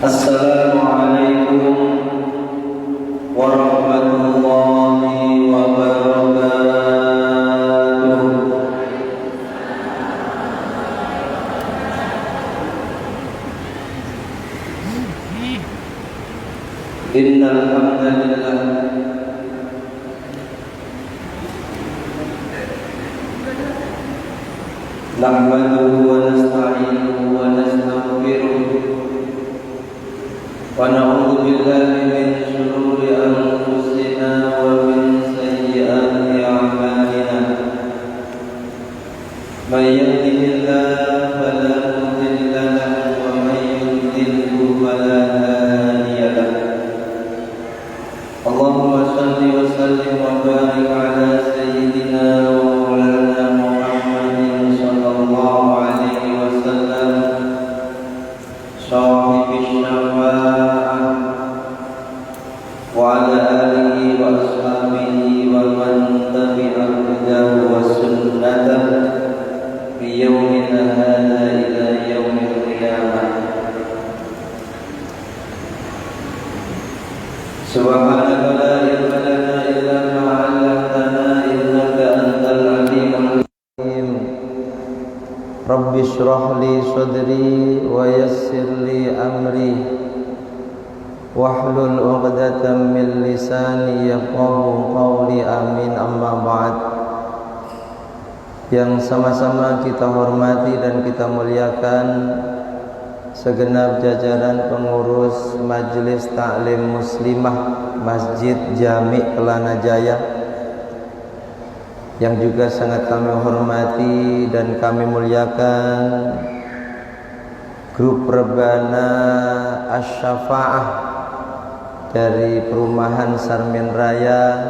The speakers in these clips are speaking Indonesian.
Assalamualaikum warahmatullahi wabarakatuh. Innal hamdalillah nahmaduhu wa nasta'inuhu wa nastaghfiruh wa na'udzu billahi min shururi anfusina wa min sayyiati a'malina. May yahdihillahu fala mudilla lahu wa may yudlilhu fala hadiya lahu. Allahumma shalli wa sallim wa barik ala sayyidina wa maulana Muhammadin sallallahu alaihi wasallam, sahibi syafa'ah, wa ala alihi wa ashabihi wa man tabi'a hudahu wa sunnatahu fi yawmina hadha ila yaumil qiyamah. Subhanaka la ilma lana illa ma 'allamtana innaka antal alimul hakim. Rabbi shrah li sadri wa yassir li amri wahlul 'uqdatam min lisani yafqahu qawli. Amin. Amma ba'd. Yang sama-sama kita hormati dan kita muliakan segenap jajaran pengurus Majelis Ta'lim Muslimah Masjid Jami Kelana Jaya, yang juga sangat kami hormati dan kami muliakan grup Rebana Asy-Syafa'ah dari Perumahan Sarmin Raya,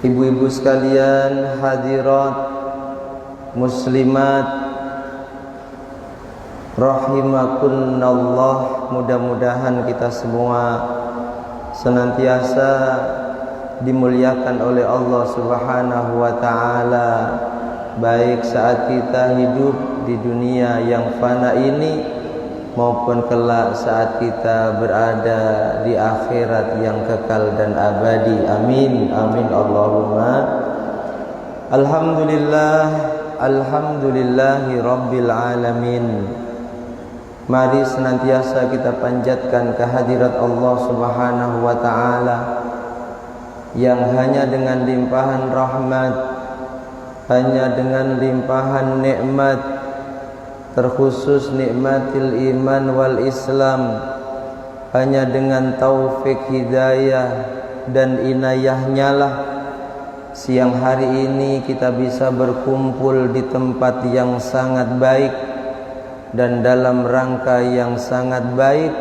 ibu-ibu sekalian, hadirat muslimat rahimakunallah. Mudah-mudahan kita semua senantiasa dimuliakan oleh Allah Subhanahu wa ta'ala, baik saat kita hidup di dunia yang fana ini maupun kelak saat kita berada di akhirat yang kekal dan abadi. Amin. Amin Allahumma. Alhamdulillah, alhamdulillahi rabbil alamin. Mari senantiasa kita panjatkan kehadirat Allah Subhanahu wa ta'ala yang hanya dengan limpahan rahmat, hanya dengan limpahan nikmat, terkhusus nikmatil iman wal Islam, hanya dengan taufik hidayah dan inayahnya lah siang hari ini kita bisa berkumpul di tempat yang sangat baik dan dalam rangka yang sangat baik,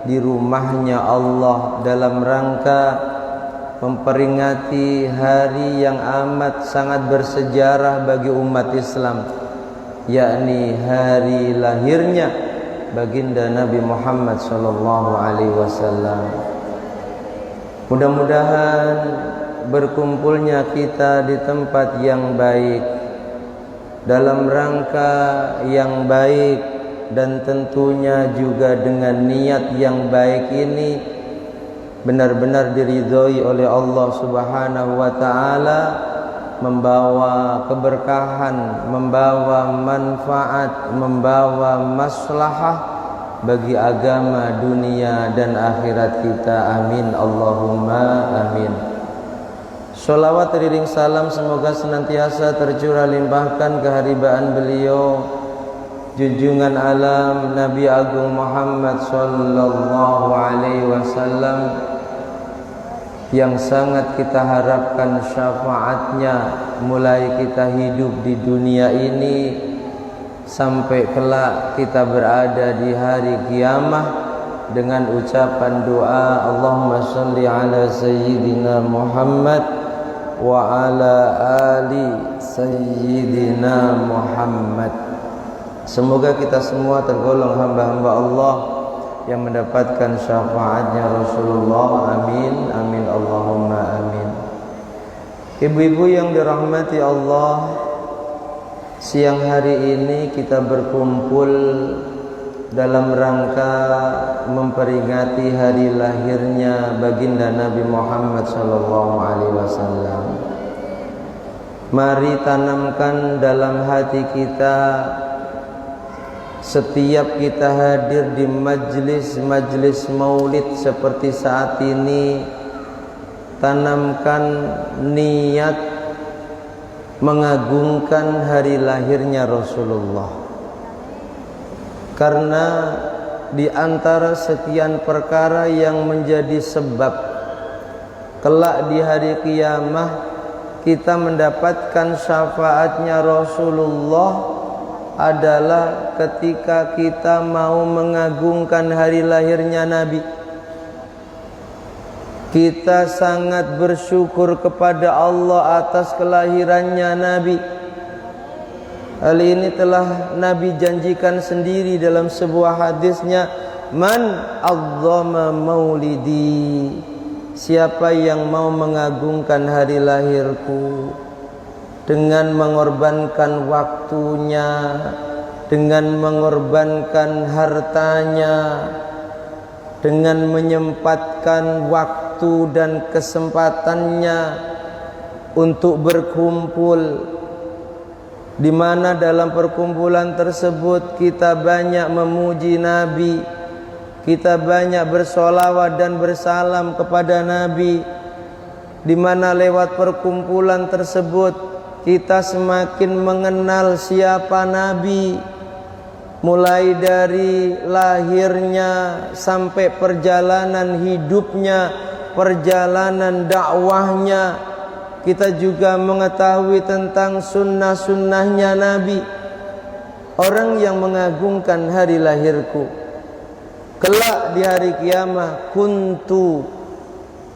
di rumahnya Allah, dalam rangka memperingati hari yang amat sangat bersejarah bagi umat Islam, yakni hari lahirnya baginda Nabi Muhammad sallallahu alaihi wasallam. Mudah-mudahan berkumpulnya kita di tempat yang baik, dalam rangka yang baik, dan tentunya juga dengan niat yang baik ini benar-benar diridhoi oleh Allah Subhanahu wa ta'ala, membawa keberkahan, membawa manfaat, membawa maslahah bagi agama, dunia dan akhirat kita. Amin Allahumma amin. Sholawat teriring salam semoga senantiasa tercurah limpahkan keharibaan beliau, junjungan alam Nabi Agung Muhammad sallallahu alaihi wasallam, yang sangat kita harapkan syafaatnya mulai kita hidup di dunia ini sampai kelak kita berada di hari kiamah dengan ucapan doa Allahumma sholli ala sayyidina Muhammad wa ala ali sayyidina Muhammad. Semoga kita semua tergolong hamba-hamba Allah yang mendapatkan syafaatnya Rasulullah. Amin. Amin Allahumma amin. Ibu-ibu yang dirahmati Allah, siang hari ini kita berkumpul dalam rangka memperingati hari lahirnya baginda Nabi Muhammad SAW. Mari tanamkan dalam hati kita, setiap kita hadir di majlis maulid seperti saat ini, tanamkan niat mengagungkan hari lahirnya Rasulullah. Karena di antara sekian perkara yang menjadi sebab kelak di hari kiamah kita mendapatkan syafaatnya Rasulullah adalah ketika kita mau mengagungkan hari lahirnya Nabi. Kita sangat bersyukur kepada Allah atas kelahirannya Nabi. Hal ini telah Nabi janjikan sendiri dalam sebuah hadisnya, man azzama maulidi, siapa yang mau mengagungkan hari lahirku dengan mengorbankan waktunya, dengan mengorbankan hartanya, dengan menyempatkan waktu dan kesempatannya untuk berkumpul, di mana dalam perkumpulan tersebut kita banyak memuji Nabi, kita banyak bersolawat dan bersalam kepada Nabi, di mana lewat perkumpulan tersebut kita semakin mengenal siapa Nabi, mulai dari lahirnya sampai perjalanan hidupnya, perjalanan dakwahnya. Kita juga mengetahui tentang sunnah-sunnahnya Nabi. Orang yang mengagungkan hari lahirku, kelak di hari kiamah, kuntu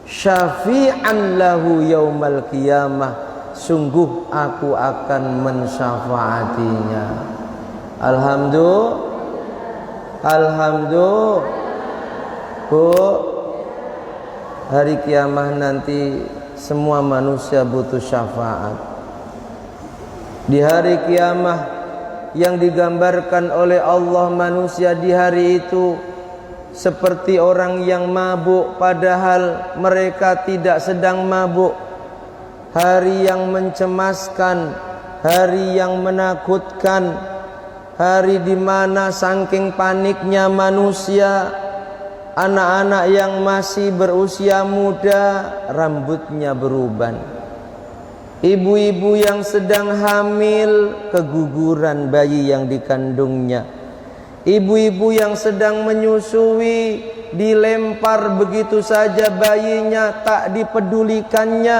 syafi'an lahu yaumal qiyamah, sungguh aku akan mensyafaatinya. Alhamdulillah. Bu, hari kiamah nanti semua manusia butuh syafaat. Di hari kiamah yang digambarkan oleh Allah, manusia di hari itu seperti orang yang mabuk padahal mereka tidak sedang mabuk. Hari yang mencemaskan, hari yang menakutkan, hari di mana saking paniknya manusia, anak-anak yang masih berusia muda rambutnya beruban, ibu-ibu yang sedang hamil keguguran bayi yang dikandungnya, ibu-ibu yang sedang menyusui dilempar begitu saja bayinya, tak dipedulikannya,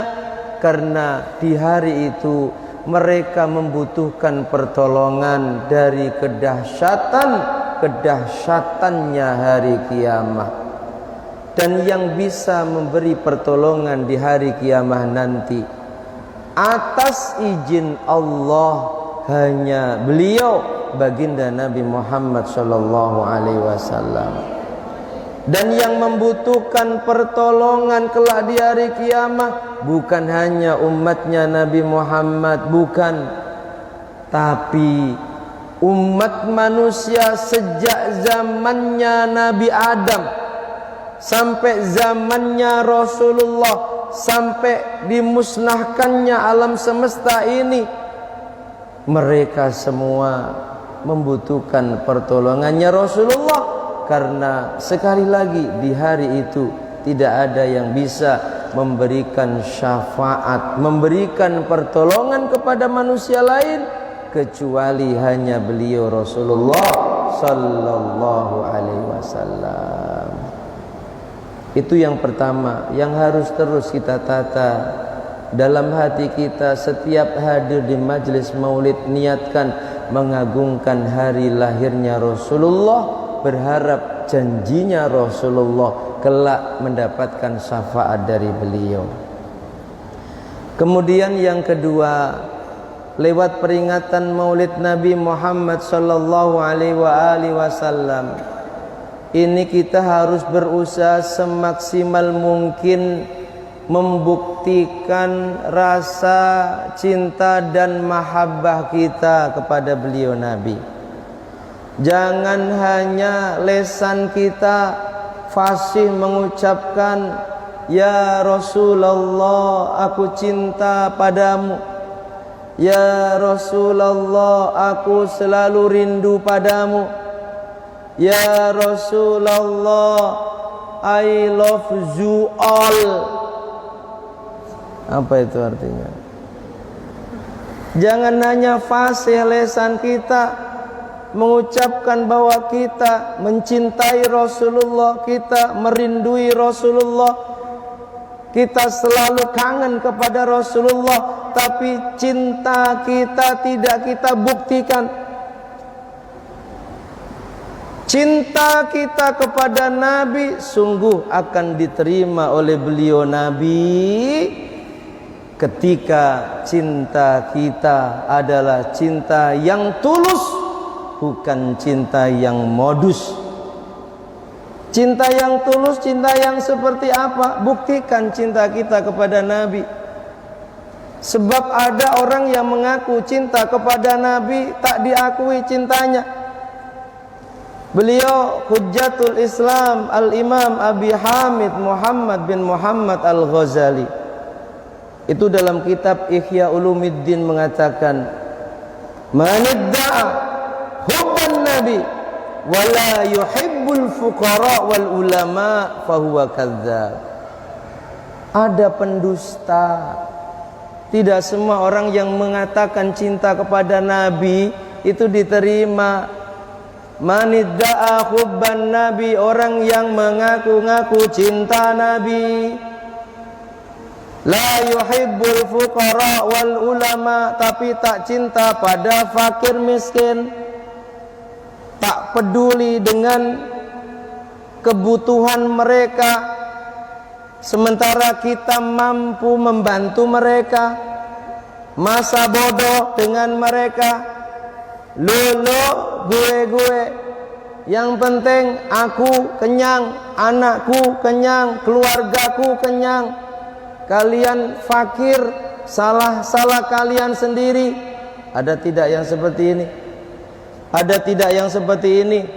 karena di hari itu mereka membutuhkan pertolongan dari kedahsyatannya hari kiamah. Dan yang bisa memberi pertolongan di hari kiamah nanti atas izin Allah hanya beliau, baginda Nabi Muhammad SAW. Dan yang membutuhkan pertolongan kelak di hari kiamah bukan hanya umatnya Nabi Muhammad, bukan, tapi umat manusia sejak zamannya Nabi Adam sampai zamannya Rasulullah, sampai dimusnahkannya alam semesta ini, mereka semua membutuhkan pertolongannya Rasulullah. Karena sekali lagi di hari itu tidak ada yang bisa memberikan syafaat, memberikan pertolongan kepada manusia lain kecuali hanya beliau Rasulullah sallallahu alaihi wasallam. Itu yang pertama yang harus terus kita tata dalam hati kita. Setiap hadir di majelis maulid, niatkan mengagungkan hari lahirnya Rasulullah, berharap janjinya Rasulullah kelak mendapatkan syafaat dari beliau. Kemudian yang kedua, lewat peringatan maulid Nabi Muhammad sallallahu alaihi wasallam ini kita harus berusaha semaksimal mungkin membuktikan rasa cinta dan mahabbah kita kepada beliau Nabi. Jangan hanya lesan kita fasih mengucapkan, ya Rasulullah, aku cinta padamu. Ya Rasulullah, aku selalu rindu padamu. Ya Rasulullah, I love you all. Apa itu artinya? Jangan hanya fasih lesan kita mengucapkan bahwa kita mencintai Rasulullah, kita merindui Rasulullah, kita selalu kangen kepada Rasulullah, tapi cinta kita tidak kita buktikan. Cinta kita kepada Nabi sungguh akan diterima oleh beliau Nabi ketika cinta kita adalah cinta yang tulus, bukan cinta yang modus. Cinta yang tulus, cinta yang seperti apa? Buktikan cinta kita kepada Nabi. Sebab ada orang yang mengaku cinta kepada Nabi, tak diakui cintanya. Beliau Hujjatul Islam Al-Imam Abi Hamid Muhammad bin Muhammad Al-Ghazali, itu dalam kitab Ihya Ulumuddin mengatakan, man idda'a hubban nabi wala yuhibbul fuqara wal ulama fahuwa kadzdzab. Ada pendusta. Tidak semua orang yang mengatakan cinta kepada Nabi itu diterima. Man idda'a hubban nabi, orang yang mengaku-ngaku cinta Nabi, la yuhibbul fuqara wal ulama, tapi tak cinta pada fakir miskin, tak peduli dengan kebutuhan mereka, sementara kita mampu membantu mereka, masa bodoh dengan mereka. Lo gue, yang penting aku kenyang, anakku kenyang, keluargaku kenyang. Kalian fakir, salah kalian sendiri. Ada tidak yang seperti ini? Ada tidak yang seperti ini?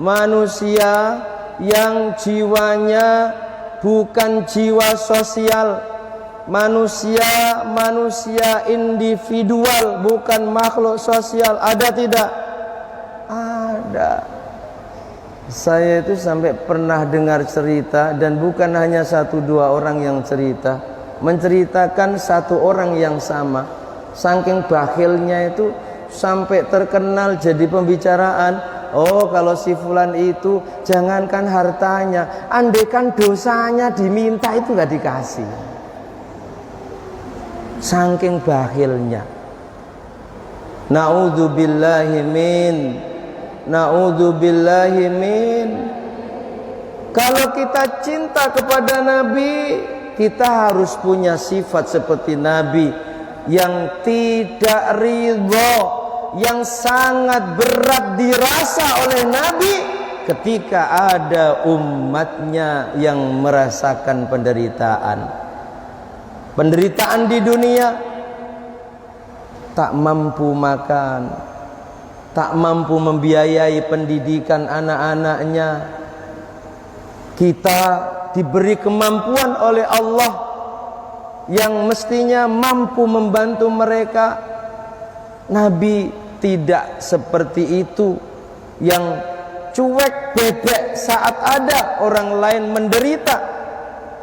Manusia yang jiwanya bukan jiwa sosial, manusia individual, bukan makhluk sosial. Ada tidak? Ada. Saya itu sampai pernah dengar cerita, dan bukan hanya 1-2 orang yang cerita, menceritakan satu orang yang sama. Saking bakhilnya itu sampai terkenal jadi pembicaraan. Oh, kalau si fulan itu jangankan hartanya, andaikan dosanya diminta itu nggak dikasih. Saking bakhilnya. Na'udzubillahi min. Kalau kita cinta kepada Nabi, kita harus punya sifat seperti Nabi, yang tidak ridho, yang sangat berat dirasa oleh Nabi ketika ada umatnya yang merasakan penderitaan di dunia, tak mampu makan, tak mampu membiayai pendidikan anak-anaknya. Kita diberi kemampuan oleh Allah yang mestinya mampu membantu mereka. Nabi tidak seperti itu, yang cuek bebek saat ada orang lain menderita.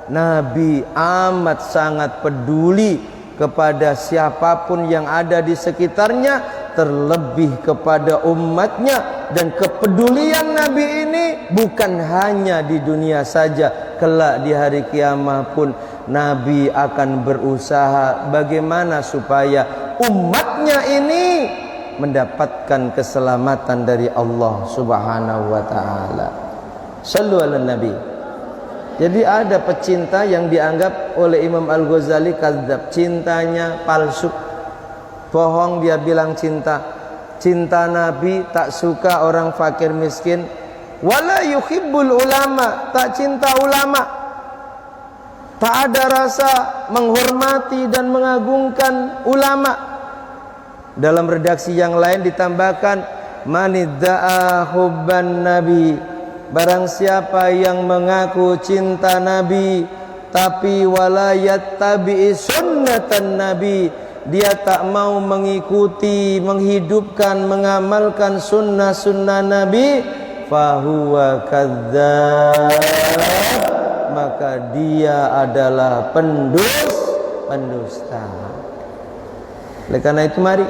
Nabi amat sangat peduli kepada siapapun yang ada di sekitarnya, terlebih kepada umatnya. Dan kepedulian Nabi ini bukan hanya di dunia saja, kelak di hari kiamat pun Nabi akan berusaha bagaimana supaya umatnya ini mendapatkan keselamatan dari Allah Subhanahu wa taala. Shallu ala Nabi. Jadi ada pecinta yang dianggap oleh Imam Al-Ghazali kadzdzab, cintanya palsu, bohong. Dia bilang cinta Nabi, tak suka orang fakir miskin. Wala yuhibbul ulama, tak cinta ulama, tak ada rasa menghormati dan mengagungkan ulama. Dalam redaksi yang lain ditambahkan, manidda'a hubban nabi, barang siapa yang mengaku cinta nabi tapi wala yattabi'i sunnatan nabi, dia tak mau mengikuti, menghidupkan, mengamalkan sunnah-sunnah nabi, fahuwa kadzdzab, maka dia adalah pendusta. Oleh karena itu mari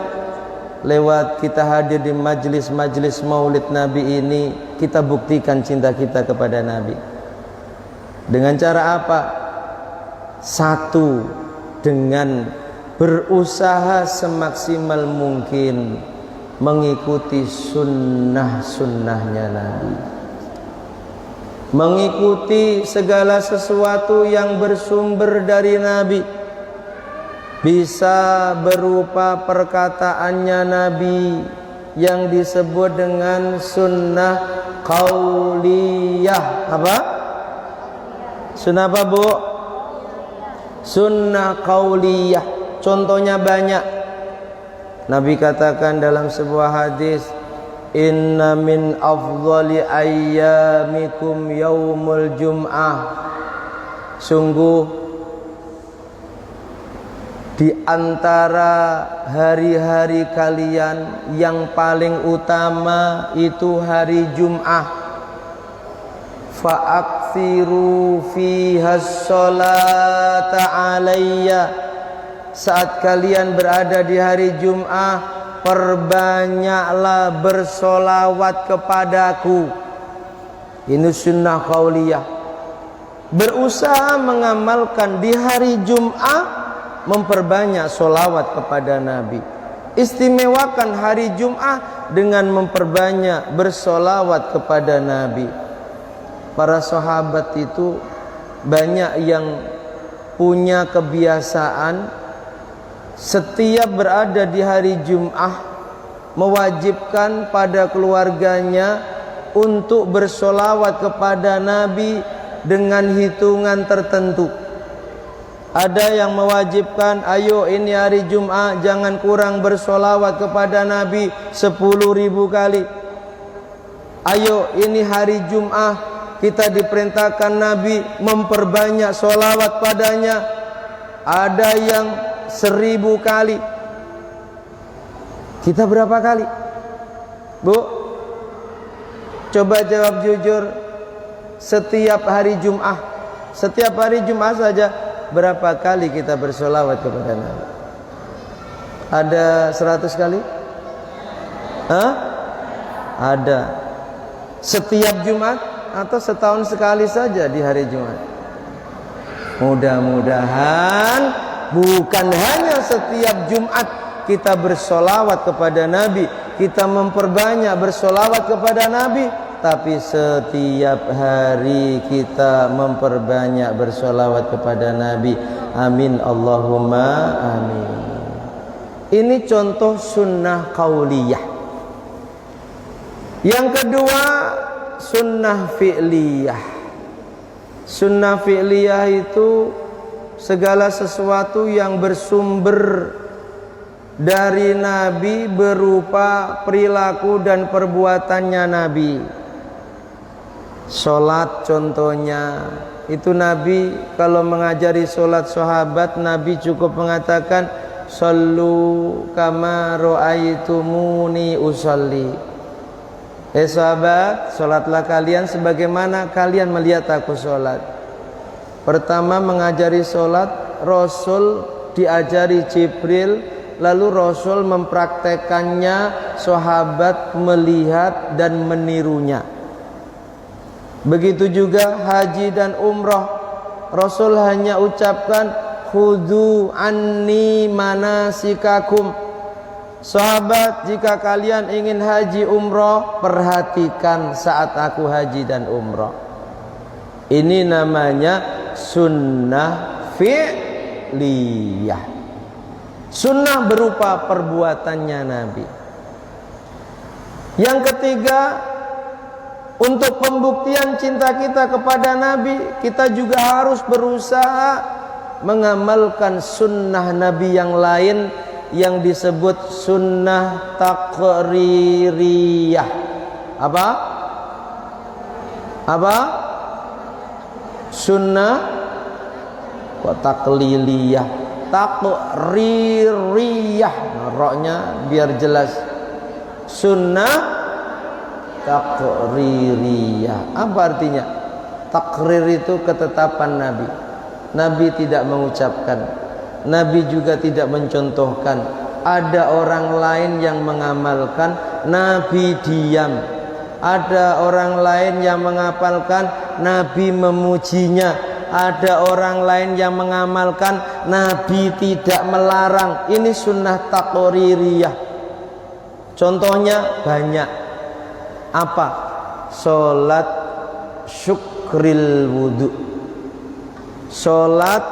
lewat kita hadir di majlis-majlis maulid Nabi ini, kita buktikan cinta kita kepada Nabi. Dengan cara apa? Satu, dengan berusaha semaksimal mungkin mengikuti sunnah-sunnahnya Nabi, mengikuti segala sesuatu yang bersumber dari Nabi, bisa berupa perkataannya Nabi yang disebut dengan sunnah qauliyah. Apa? Sunnah apa, Bu? Sunnah qauliyah. Contohnya banyak. Nabi katakan dalam sebuah hadis, inna min afdhali ayyamikum yaumul jum'ah, sungguh di antara hari-hari kalian yang paling utama itu hari Jum'ah. Fa'aksiru fiha sholata alayya, saat kalian berada di hari Jum'ah, perbanyaklah bersolawat kepadaku. Ini sunnah qauliyah. Berusaha mengamalkan di hari Jum'ah, memperbanyak solawat kepada Nabi. Istimewakan hari Jum'ah dengan memperbanyak bersolawat kepada Nabi. Para sahabat itu banyak yang punya kebiasaan setiap berada di hari Jum'ah mewajibkan pada keluarganya untuk bersolawat kepada Nabi dengan hitungan tertentu. Ada yang mewajibkan, ayo ini hari Jum'ah jangan kurang bersolawat kepada Nabi 10.000 kali. Ayo ini hari Jum'ah kita diperintahkan Nabi memperbanyak solawat padanya. Ada yang 1000 kali. Kita berapa kali, Bu? Coba jawab jujur. Setiap hari Jum'ah, setiap hari Jum'ah saja, berapa kali kita bersolawat kepada Nabi? Ada 100 kali? Hah? Ada. Setiap Jumat atau setahun sekali saja di hari Jumat? Mudah-mudahan bukan hanya setiap Jumat kita bersolawat kepada Nabi, kita memperbanyak bersolawat kepada Nabi, tapi setiap hari kita memperbanyak bersolawat kepada Nabi. Amin Allahumma amin. Ini contoh sunnah qauliyah. Yang kedua, sunnah fi'liyah. Sunnah fi'liyah itu segala sesuatu yang bersumber dari Nabi berupa perilaku dan perbuatannya Nabi. Sholat contohnya, itu Nabi kalau mengajari sholat sahabat, Nabi cukup mengatakan shollu kama ra'aitumuni usolli. Sahabat, sholatlah kalian sebagaimana kalian melihat aku sholat. Pertama mengajari sholat, Rasul diajari Jibril, lalu Rasul mempraktekannya, sahabat melihat dan menirunya. Begitu juga haji dan umrah, Rasul hanya ucapkan khudhu anni manasikakum. Sahabat, jika kalian ingin haji umrah, perhatikan saat aku haji dan umrah. Ini namanya sunnah fi'liyah. Sunnah berupa perbuatannya Nabi. Yang ketiga, untuk pembuktian cinta kita kepada Nabi, kita juga harus berusaha mengamalkan sunnah Nabi yang lain yang disebut sunnah taqririyah. Apa? Sunnah kok takliliyah? Taqririyah. Roknya biar jelas. Sunnah taqririyah. Apa artinya? Takrir itu ketetapan Nabi. Nabi tidak mengucapkan, Nabi juga tidak mencontohkan. Ada orang lain yang mengamalkan, Nabi diam. Ada orang lain yang menghafalkan, Nabi memujinya. Ada orang lain yang mengamalkan, Nabi tidak melarang. Ini sunnah taqririyah. Contohnya banyak. Apa? Sholat syukril wudu. Sholat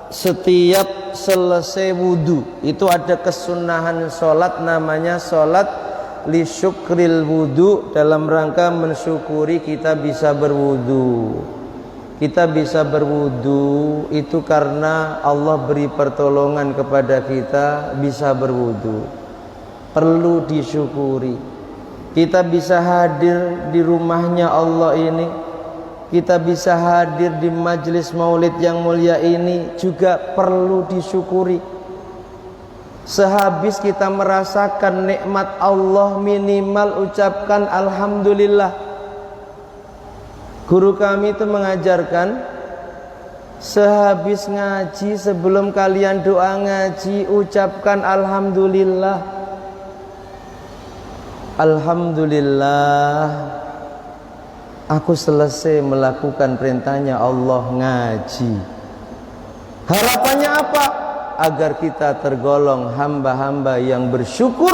setiap selesai wudu. Itu ada kesunahan sholat, namanya sholat li syukril wudu, dalam rangka mensyukuri kita bisa berwudu. Kita bisa berwudu itu karena Allah beri pertolongan kepada kita bisa berwudu. Perlu disyukuri. Kita bisa hadir di rumahnya Allah ini, kita bisa hadir di majelis maulid yang mulia ini juga perlu disyukuri. Sehabis kita merasakan nikmat Allah, minimal ucapkan alhamdulillah. Guru kami itu mengajarkan, sehabis ngaji, sebelum kalian doa ngaji, ucapkan alhamdulillah. Alhamdulillah, aku selesai melakukan perintahnya Allah, ngaji. Harapannya apa? Agar kita tergolong hamba-hamba yang bersyukur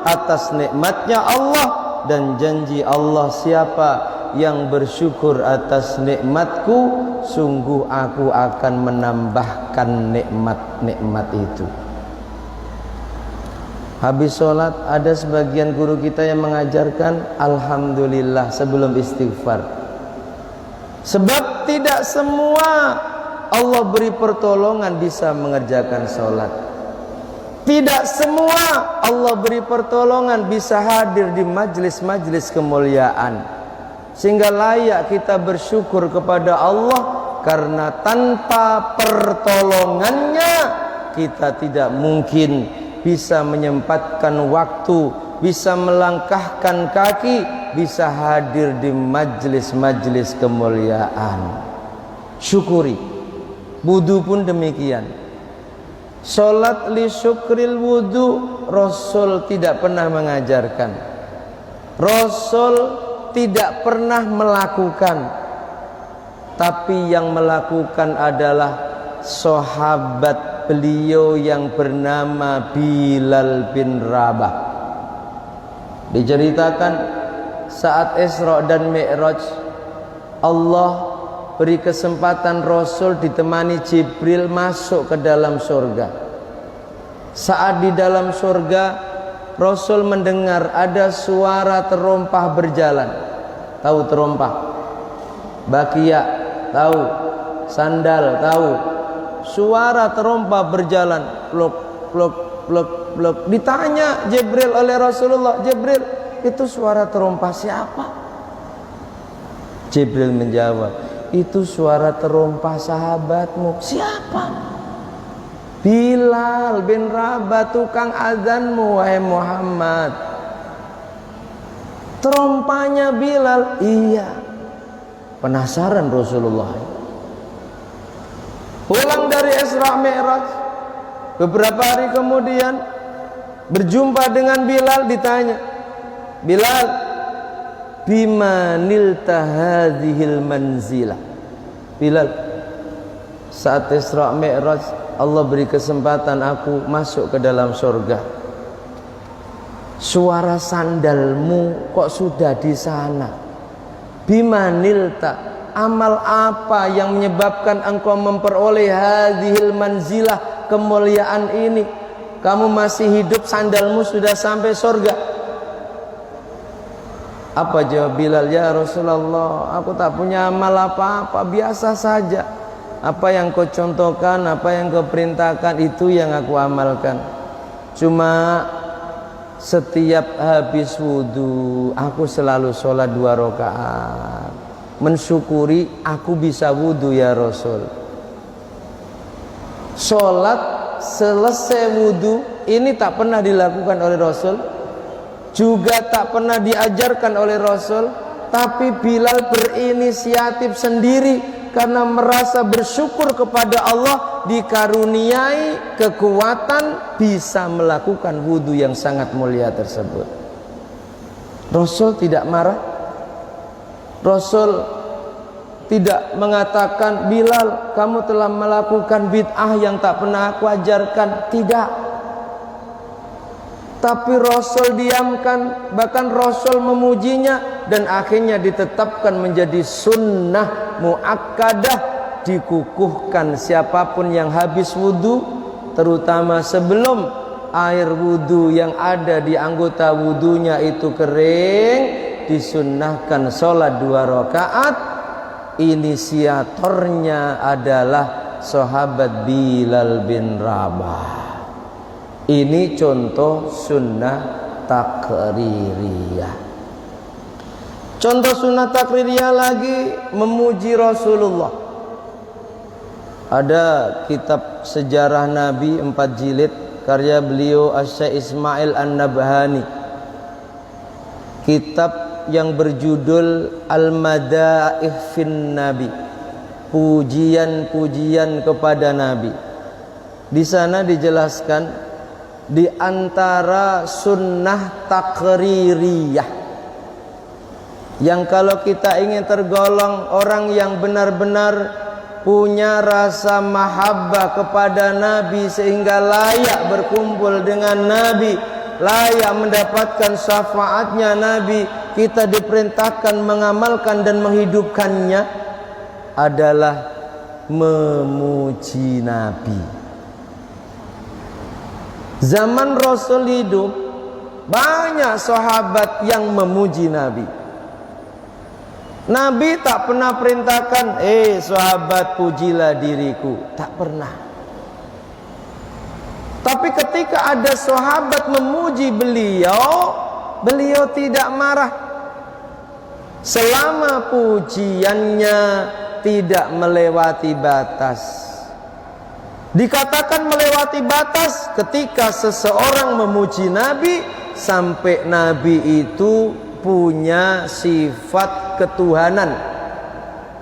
atas nikmatnya Allah. Dan janji Allah, siapa yang bersyukur atas nikmatku, sungguh aku akan menambahkan nikmat-nikmat itu. Habis sholat ada sebagian guru kita yang mengajarkan alhamdulillah sebelum istighfar. Sebab tidak semua Allah beri pertolongan bisa mengerjakan sholat. Tidak semua Allah beri pertolongan bisa hadir di majlis-majlis kemuliaan. Sehingga layak kita bersyukur kepada Allah, karena tanpa pertolongannya kita tidak mungkin bisa menyempatkan waktu, bisa melangkahkan kaki, bisa hadir di majlis-majlis kemuliaan. Syukuri. Wudu pun demikian. Salat li syukril wudu, Rasul tidak pernah mengajarkan. Rasul tidak pernah melakukan. Tapi yang melakukan adalah sahabat beliau yang bernama Bilal bin Rabah. Diceritakan saat Isra dan Mi'raj, Allah beri kesempatan Rasul ditemani Jibril masuk ke dalam surga. Saat di dalam surga, Rasul mendengar ada suara terompah berjalan. Tahu terompah? Bakia, tahu. Sandal, tahu. Suara terompah berjalan, pluk pluk pluk pluk. Ditanya Jibril oleh Rasulullah, Jibril, itu suara terompah siapa? Jibril menjawab, itu suara terompah sahabatmu. Siapa? Bilal bin Rabah, tukang azanmu wahai Muhammad. Terompahnya Bilal. Iya. Penasaran Rasulullah. Pulang dari Isra Mi'raj, beberapa hari kemudian berjumpa dengan Bilal, ditanya, Bilal, bima nilta hadhil manzilah. Bilal, saat Isra Mi'raj Allah beri kesempatan aku masuk ke dalam surga. Suara sandalmu kok sudah di sana? Bima nilta, amal apa yang menyebabkan engkau memperoleh hadhil manzilah, kemuliaan ini? Kamu masih hidup, sandalmu sudah sampai surga. Apa jawab Bilal? Ya Rasulullah, aku tak punya amal apa-apa, biasa saja. Apa yang kau contohkan, apa yang kau perintahkan, itu yang aku amalkan. Cuma setiap habis wudhu aku selalu sholat 2 rakaat, mensyukuri aku bisa wudhu ya Rasul. Sholat selesai wudhu ini tak pernah dilakukan oleh Rasul, juga tak pernah diajarkan oleh Rasul. Tapi Bilal berinisiatif sendiri karena merasa bersyukur kepada Allah dikaruniai kekuatan bisa melakukan wudhu yang sangat mulia tersebut. Rasul tidak marah, Rasul tidak mengatakan, Bilal kamu telah melakukan bid'ah yang tak pernah aku ajarkan. Tidak. Tapi Rasul diamkan, bahkan Rasul memujinya, dan akhirnya ditetapkan menjadi sunnah muakkadah, dikukuhkan siapapun yang habis wudhu, terutama sebelum air wudhu yang ada di anggota wudhunya itu kering, disunnahkan sholat 2 rakaat. Inisiatornya adalah sahabat Bilal bin Rabah. Ini contoh sunnah takririyah. Contoh sunnah takririyah lagi, memuji Rasulullah. Ada kitab sejarah Nabi 4 jilid karya beliau Asy-Syaikh Ismail An-Nabhani. Kitab yang berjudul Al-Madaih fin Nabi, pujian-pujian kepada Nabi. Di sana dijelaskan di antara sunnah takririyah yang kalau kita ingin tergolong orang yang benar-benar punya rasa mahabbah kepada Nabi sehingga layak berkumpul dengan Nabi, layak mendapatkan syafaatnya Nabi, kita diperintahkan mengamalkan dan menghidupkannya adalah memuji Nabi. Zaman Rasul hidup, banyak sahabat yang memuji Nabi. Nabi tak pernah perintahkan, sahabat pujilah diriku, tak pernah. Tapi ketika ada sahabat memuji beliau, beliau tidak marah selama pujiannya tidak melewati batas. Dikatakan melewati batas ketika seseorang memuji Nabi sampai Nabi itu punya sifat ketuhanan,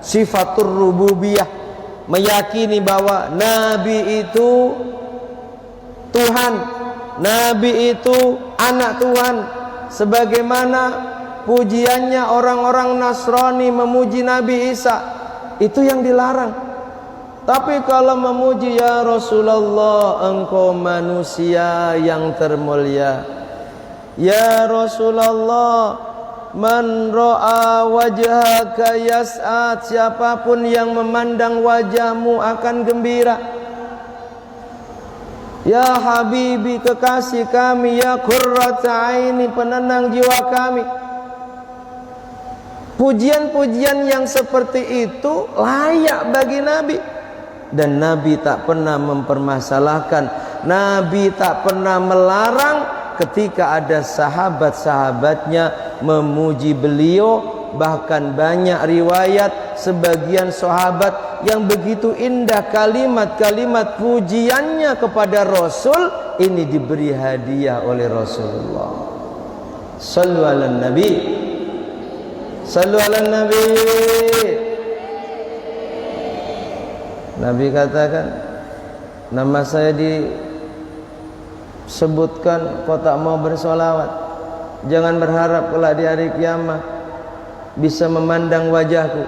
sifatur rububiyah, meyakini bahwa Nabi itu Tuhan, Nabi itu anak Tuhan, sebagaimana pujiannya orang-orang Nasrani memuji Nabi Isa. Itu yang dilarang. Tapi kalau memuji ya Rasulullah, engkau manusia yang termulia, ya Rasulullah, man ra'a wajhaka yas'ad, siapapun yang memandang wajahmu akan gembira. Ya Habibi, kekasih kami, ya qurrata aini, penenang jiwa kami. Pujian-pujian yang seperti itu layak bagi Nabi. Dan Nabi tak pernah mempermasalahkan, Nabi tak pernah melarang ketika ada sahabat-sahabatnya memuji beliau. Bahkan banyak riwayat sebagian sahabat yang begitu indah kalimat-kalimat pujiannya kepada Rasul, ini diberi hadiah oleh Rasulullah. Sallu ala Nabi, sallu ala Nabi. Nabi katakan, nama saya disebutkan kau tak mau bersolawat, jangan berharap kelak di hari kiamat bisa memandang wajahku.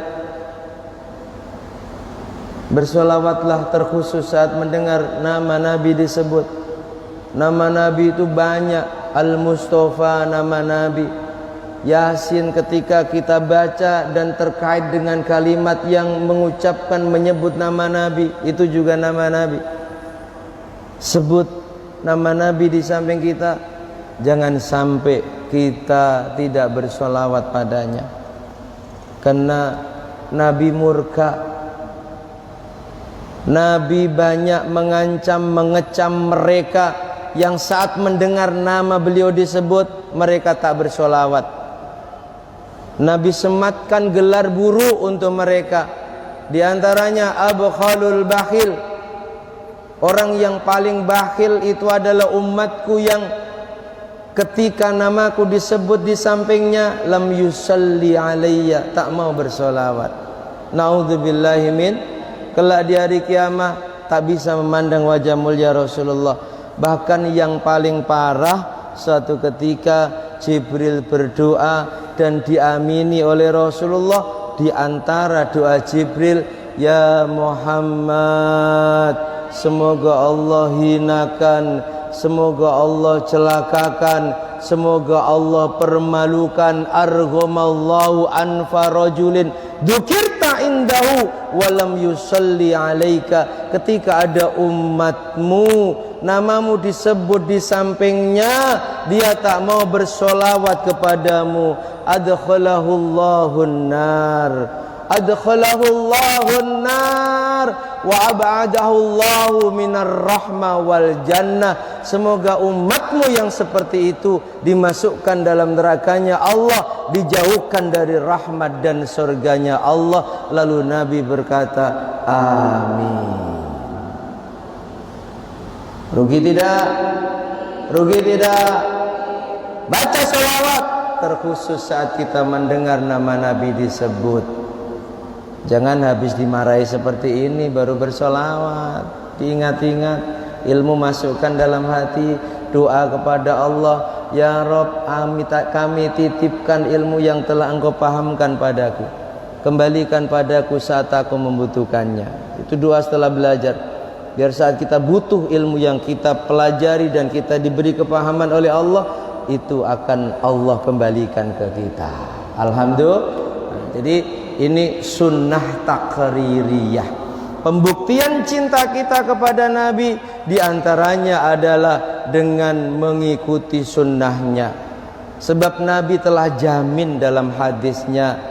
Bersolawatlah terkhusus saat mendengar nama Nabi disebut. Nama Nabi itu banyak. Al-Mustafa nama Nabi, Yasin ketika kita baca dan terkait dengan kalimat yang mengucapkan menyebut nama Nabi, itu juga nama Nabi. Sebut nama Nabi di samping kita, jangan sampai kita tidak bersolawat padanya, karena Nabi murka. Nabi banyak mengancam, mengecam mereka yang saat mendengar nama beliau disebut mereka tak bersolawat. Nabi sematkan gelar buruk untuk mereka. Di antaranya abkhalul bakhil. Orang yang paling bakhil itu adalah umatku yang ketika namaku disebut di sampingnya lam yusalli alayya, tak mau bersolawat. Naudzubillahi min, kelak di hari kiamat tak bisa memandang wajah mulia Rasulullah. Bahkan yang paling parah, suatu ketika Jibril berdoa dan diamini oleh Rasulullah. Di antara doa Jibril, ya Muhammad, semoga Allah hinakan, semoga Allah celakakan, semoga Allah permalukan. Arghamallahu anfa rajulin dzukirta indahu walam yusalli alaika. Ketika ada umatmu, namamu disebut di sampingnya, dia tak mau bersolawat kepadamu. Adkhalahullahu nar, adkhalahullahu nar wa ab'adahullahu minar rahmah wal jannah. Semoga umatmu yang seperti itu dimasukkan dalam nerakanya Allah, dijauhkan dari rahmat dan surganya Allah. Lalu Nabi berkata, amin. Rugi tidak? Rugi tidak? Baca sholawat, terkhusus saat kita mendengar nama Nabi disebut. Jangan habis dimarahi seperti ini baru bersolawat. Diingat-ingat, ilmu masukkan dalam hati, doa kepada Allah, ya Rob, kami titipkan ilmu yang telah Engkau pahamkan padaku, kembalikan padaku saat aku membutuhkannya. Itu doa setelah belajar, biar saat kita butuh ilmu yang kita pelajari dan kita diberi kepahaman oleh Allah, itu akan Allah kembalikan ke kita. Alhamdulillah. Jadi ini sunnah takririyah, pembuktian cinta kita kepada Nabi. Diantaranya adalah dengan mengikuti sunnahnya. Sebab Nabi telah jamin dalam hadisnya.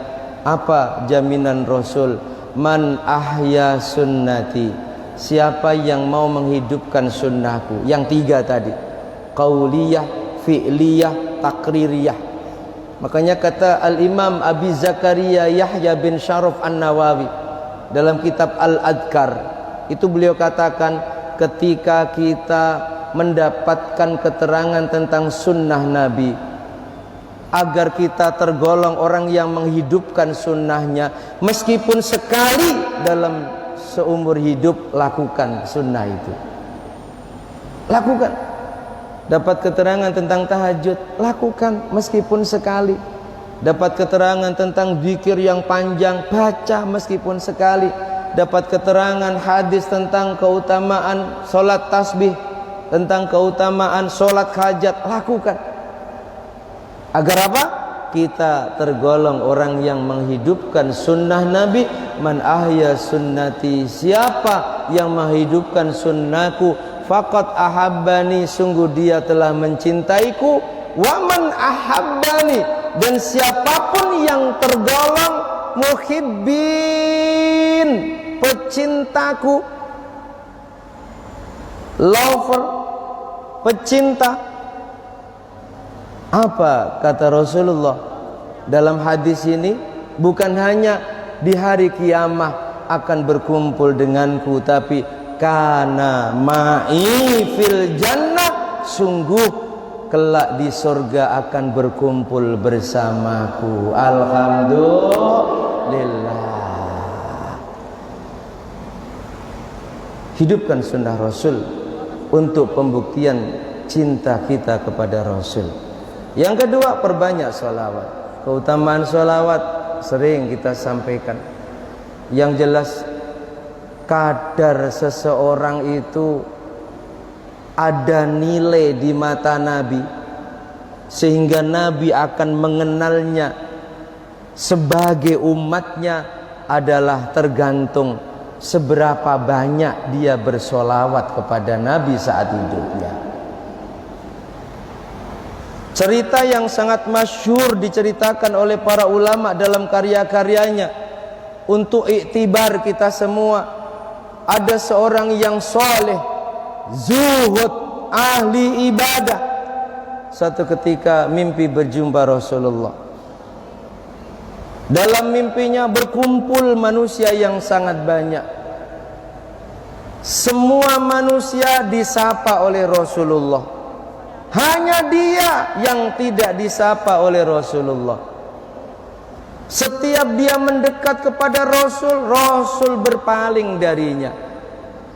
Apa jaminan Rasul? Man ahya sunnati, siapa yang mau menghidupkan sunnahku. Yang tiga tadi, qauliyah, fi'liyah, takririyah. Makanya kata Al-Imam Abi Zakaria Yahya bin Syaraf An-Nawawi dalam kitab Al-Adhkar, itu beliau katakan, ketika kita mendapatkan keterangan tentang sunnah Nabi, agar kita tergolong orang yang menghidupkan sunnahnya, meskipun sekali dalam seumur hidup, lakukan sunnah itu. Lakukan. Dapat keterangan tentang tahajud, lakukan meskipun sekali. Dapat keterangan tentang zikir yang panjang, baca meskipun sekali. Dapat keterangan hadis tentang keutamaan solat tasbih, tentang keutamaan solat hajat, lakukan. Agar apa? Kita tergolong orang yang menghidupkan sunnah Nabi. Man ahya sunnati, siapa yang menghidupkan sunnahku, faqad ahabbani, sungguh dia telah mencintaiku. Wa man ahabbani, dan siapapun yang tergolong muhibbin, pecintaku, lover, pecinta. Apa kata Rasulullah dalam hadis ini? Bukan hanya di hari kiamat akan berkumpul denganku, tapi kana ma'i fil jannah, sungguh kelak di surga akan berkumpul bersamaku. Alhamdulillah. Hidupkan sunnah Rasul untuk pembuktian cinta kita kepada Rasul. Yang kedua, perbanyak sholawat. Keutamaan sholawat sering kita sampaikan. Yang jelas, kadar seseorang itu ada nilai di mata Nabi, sehingga Nabi akan mengenalnya sebagai umatnya adalah tergantung seberapa banyak dia bersolawat kepada Nabi saat hidupnya. Cerita yang sangat masyhur diceritakan oleh para ulama dalam karya-karyanya untuk iktibar kita semua. Ada seorang yang soleh, zuhud, ahli ibadah. Satu ketika mimpi berjumpa Rasulullah. Dalam mimpinya berkumpul manusia yang sangat banyak. Semua manusia disapa oleh Rasulullah. Hanya dia yang tidak disapa oleh Rasulullah. Setiap dia mendekat kepada Rasul, Rasul berpaling darinya.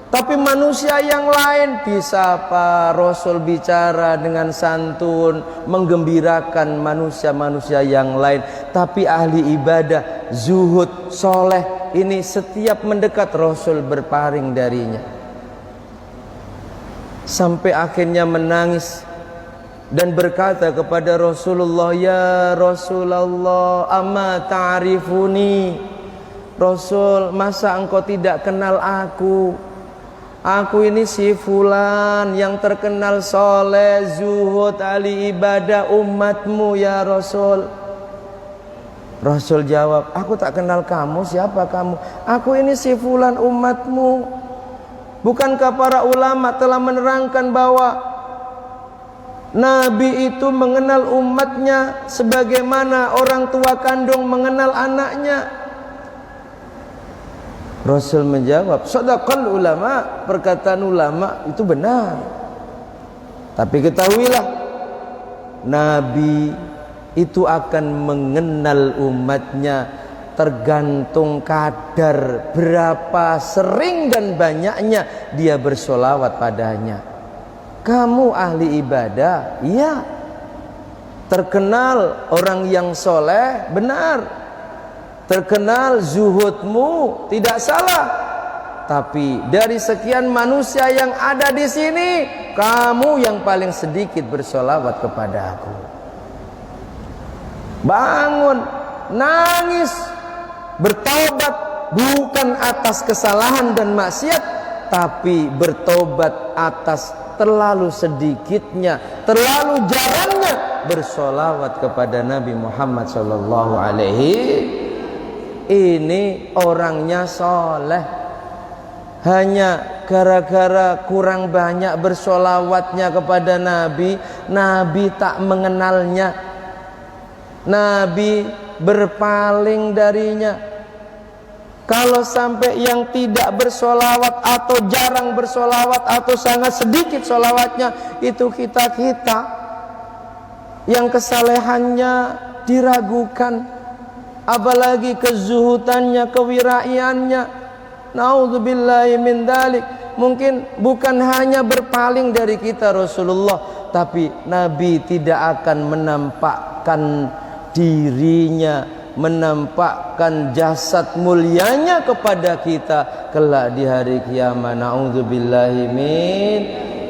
Tapi manusia yang lain disapa, Rasul bicara dengan santun, menggembirakan manusia-manusia yang lain. Tapi ahli ibadah, zuhud, soleh, ini setiap mendekat Rasul berpaling darinya. Sampai akhirnya menangis dan berkata kepada Rasulullah, "Ya Rasulullah, amma ta'rifuni?" Rasul, masa engkau tidak kenal aku? Aku ini si fulan yang terkenal soleh, zuhud, ahli ibadah, umatmu ya Rasul. Rasul jawab, aku tak kenal kamu, siapa kamu? Aku ini si fulan umatmu. Bukankah para ulama telah menerangkan bahwa Nabi itu mengenal umatnya sebagaimana orang tua kandung mengenal anaknya? Rasul menjawab, sadaqal ulama, perkataan ulama itu benar. Tapi ketahuilah, Nabi itu akan mengenal umatnya tergantung kadar berapa sering dan banyaknya dia bersolawat padanya. Kamu ahli ibadah, iya. Terkenal orang yang soleh, benar. Terkenal zuhudmu, tidak salah. Tapi dari sekian manusia yang ada di sini, kamu yang paling sedikit bersolawat kepada aku. Bangun, nangis, bertobat, bukan atas kesalahan dan maksiat, tapi bertobat atas terlalu sedikitnya, terlalu jarangnya bersolawat kepada Nabi Muhammad SAW. Ini orangnya soleh. Hanya gara-gara kurang banyak bersolawatnya kepada Nabi, Nabi tak mengenalnya. Nabi berpaling darinya. Kalau sampai yang tidak bersolawat atau jarang bersolawat atau sangat sedikit solawatnya, itu kita-kita yang kesalehannya diragukan. Apalagi kezuhutannya, kewiraiannya. Naudzubillahi min dzalik. Mungkin bukan hanya berpaling dari kita Rasulullah, tapi Nabi tidak akan menampakkan dirinya, menampakkan jasad mulianya kepada kita kelak di hari kiamat. Naudzubillahi min.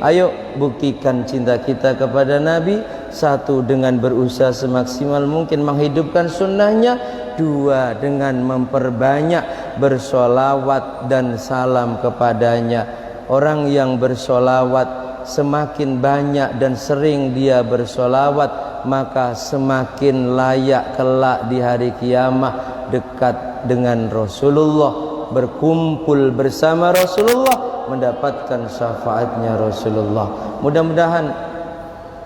Ayo buktikan cinta kita kepada Nabi. Satu, dengan berusaha semaksimal mungkin menghidupkan sunnahnya. Dua, dengan memperbanyak bersolawat dan salam kepadanya. Orang yang bersolawat, semakin banyak dan sering dia bersolawat, maka semakin layak kelak di hari kiamat dekat dengan Rasulullah, berkumpul bersama Rasulullah, mendapatkan syafaatnya Rasulullah. Mudah-mudahan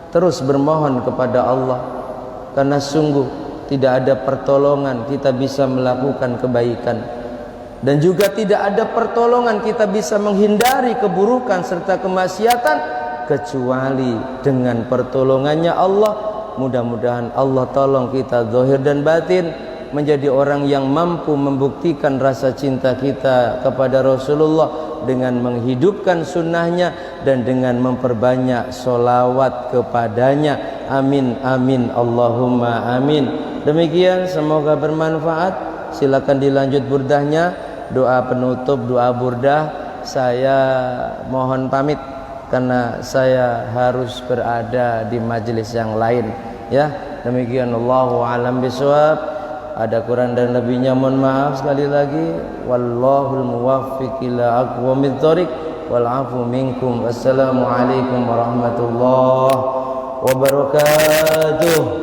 terus bermohon kepada Allah, karena sungguh tidak ada pertolongan kita bisa melakukan kebaikan, dan juga tidak ada pertolongan kita bisa menghindari keburukan serta kemaksiatan kecuali dengan pertolongannya Allah. Mudah-mudahan Allah tolong kita zahir dan batin menjadi orang yang mampu membuktikan rasa cinta kita kepada Rasulullah dengan menghidupkan sunnahnya dan dengan memperbanyak solawat kepadanya. Amin amin Allahumma amin. Demikian, semoga bermanfaat. Silakan dilanjut burdahnya, doa penutup, doa burdah. Saya mohon pamit karena saya harus berada di majelis yang lain. Ya, demikian. Allahu a'lam bishawab. Ada kurang dan lebihnya mohon maaf sekali lagi. Wallahul muwaffiq ila aqwamit thoriq wal afu minkum. Wassalamualaikum warahmatullahi wabarakatuh.